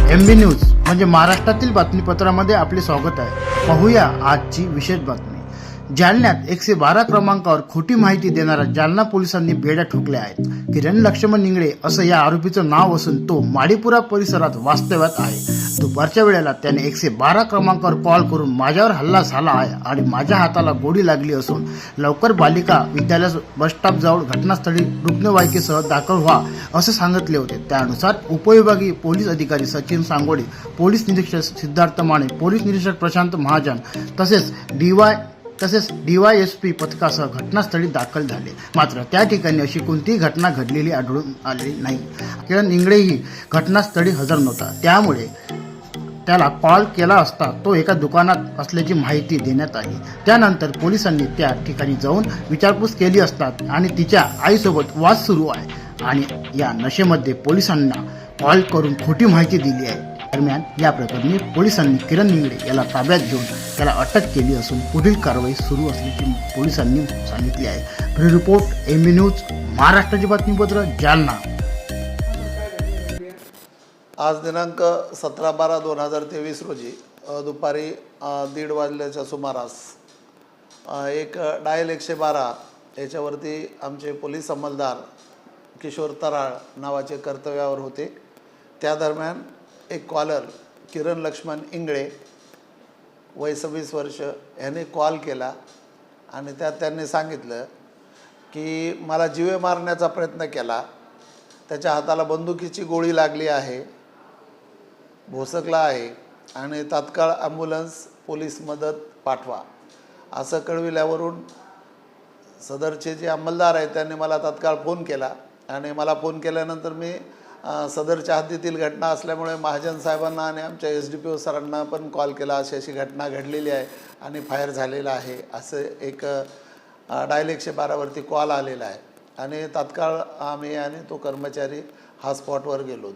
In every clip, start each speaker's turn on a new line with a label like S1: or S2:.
S1: MB news म्हणजे महाराष्ट्रातील बातमीपत्रामध्ये आपले स्वागत आहे। पाहूया आजची विशेष बातमी। जालन्यात 112 क्रमांकावर खोटी माहिती देणाऱ्या जालना पोलिसांनी बेड्या ठोकल्या आहेत। किरण लक्ष्मण इंगळे असं या आरोपीचं नाव असून तो माडीपुरा परिसरात वास्तव्यात आहे। दुपारच्या वेळेला त्याने 112 क्रमांकावर कॉल करून माझ्यावर हल्ला झाला आहे आणि माझ्या हाताला गोळी लागली असून लवकर बालिका विद्यालय बस स्टॉप जवळ घटनास्थळी रुग्णवाहिकेसह दाखल व्हा असे सांगितले होते। त्यानुसार उपविभागीय पोलीस अधिकारी सचिन सांगोडे, पोलीस निरीक्षक सिद्धार्थ माने, पोलीस निरीक्षक प्रशांत महाजन तसेच DYSP पथकासह घटनास्थळी दाखल झाले। मात्र त्या ठिकाणी अशी कोणतीही घटना घडलेली आढळून आली नाही। किरण इंगळेही घटनास्थळी हजर नव्हता, त्यामुळे त्याला कॉल केला असता तो एका दुकानात असल्याची माहिती देण्यात आली। त्यानंतर पोलिसांनी त्या ठिकाणी जाऊन विचारपूस केली असता आणि तिच्या आईसोबत वाद सुरू आहे आणि या नशेमध्ये पोलिसांना कॉल करून खोटी माहिती दिली आहे। दरम्यान या प्रकरणी पोलिसांनी किरण इंगळे याला ताब्यात घेऊन त्याला अटक केली असून पुढील कारवाई सुरू असल्याची पोलिसांनी सांगितले आहे। ब्युरो रिपोर्ट MB न्यूज, महाराष्ट्राचे बातमीपत्र, जालना।
S2: आज दिनांक 17/12/2023 रोजी दुपारी 1:30 वाजल्याच्या सुमारास एक डायल 112 याच्यावरती आमचे पोलीस अंमलदार किशोर तराळ नावाचे कर्तव्यावर होते। त्या दरम्यान एक कॉलर किरण लक्ष्मण इंगळे वय 26 वर्ष याने कॉल केला आणि त्यात त्यांनी सांगितलं की मला जीवे मारण्याचा प्रयत्न केला, त्याच्या हाताला बंदुकीची गोळी लागली आहे, भोसकला आहे आणि तात्काळ ॲम्ब्युलन्स पोलीस मदत पाठवा असं कळविल्यावरून सदरचे जे अंमलदार आहेत त्यांनी मला तात्काळ फोन केला आणि मला फोन केल्यानंतर मी सदरच्या हद्दीतील घटना असल्यामुळे महाजन साहेबांना आणि आमच्या SDPO सरांना पण कॉल केला। अशी घटना घडलेली आहे आणि फायर झालेला आहे असं एक डायल 112वरती कॉल आलेला आहे आणि तात्काळ आम्ही आणि तो कर्मचारी हा स्पॉटवर गेलो।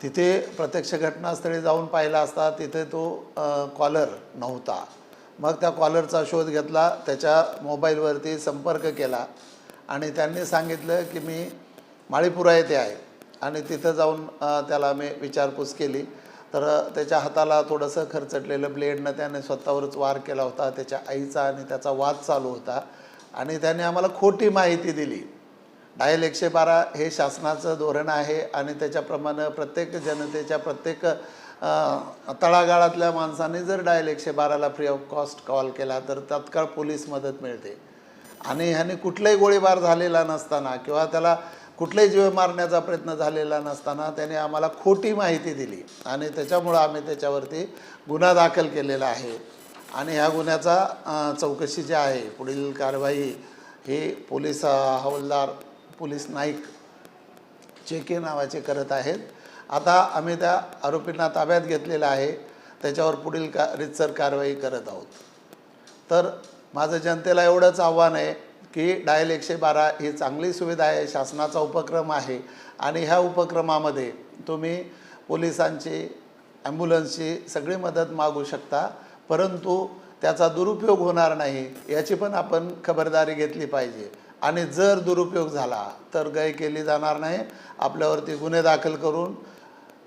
S2: तिथे प्रत्यक्ष घटनास्थळी जाऊन पाहिला असता तिथे तो कॉलर नव्हता। मग त्या कॉलरचा शोध घेतला, त्याच्या मोबाईलवरती संपर्क केला आणि त्यांनी सांगितलं की मी माळीपुरा येथे आहे आणि तिथं जाऊन त्याला मी विचारपूस केली तर त्याच्या हाताला थोडंसं खरचटलेलं ब्लेडनं त्याने स्वतःवरच वार केला होता। त्याच्या आईचा आणि त्याचा वाद चालू होता आणि त्याने आम्हाला खोटी माहिती दिली। डायल 112 हे शासनाचं धोरण आहे आणि त्याच्याप्रमाणे प्रत्येक जनतेच्या प्रत्येक तळागाळातल्या माणसाने जर डायल 112ला फ्री ऑफ कॉस्ट कॉल केला तर तात्काळ पोलीस मदत मिळते आणि ह्याने कुठलाही गोळीबार झालेला नसताना किंवा त्याला कुठलाही जीव मारण्याचा प्रयत्न झालेला नसताना त्याने आम्हाला खोटी माहिती दिली आणि त्याच्यामुळं आम्ही त्याच्यावरती गुन्हा दाखल केलेला आहे आणि ह्या गुन्ह्याचा चौकशी जी आहे पुढील कारवाई हे पोलीस हवालदार पोलीस नाईक चेके नावाचे करत आहेत। आता आम्ही त्या आरोपींना ताब्यात घेतलेलं आहे, त्याच्यावर पुढील रीतसर कारवाई करत आहोत। तर माझं जनतेला एवढंच आव्हान आहे की डायल 112 ही चांगली सुविधा आहे, शासनाचा उपक्रम आहे आणि ह्या उपक्रमामध्ये तुम्ही पोलिसांची ॲम्ब्युलन्सची सगळी मदत मागू शकता, परंतु त्याचा दुरुपयोग होणार नाही याची पण आपण खबरदारी घेतली पाहिजे आणि जर दुरुपयोग झाला तर गय केली जाणार नाही, आपल्यावरती गुन्हे दाखल करून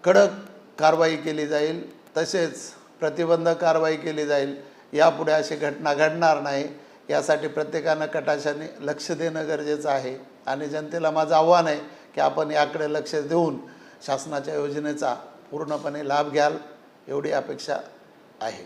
S2: कडक कारवाई केली जाईल, तसेच प्रतिबंधक कारवाई केली जाईल। यापुढे अशी घटना घडणार नाही यासाठी प्रत्येकानं कटाक्षाने लक्ष देणं गरजेचं आहे आणि जनतेला माझं आव्हान आहे की आपण याकडे लक्ष देऊन शासनाच्या योजनेचा पूर्णपणे लाभ घ्याल एवढी अपेक्षा आहे।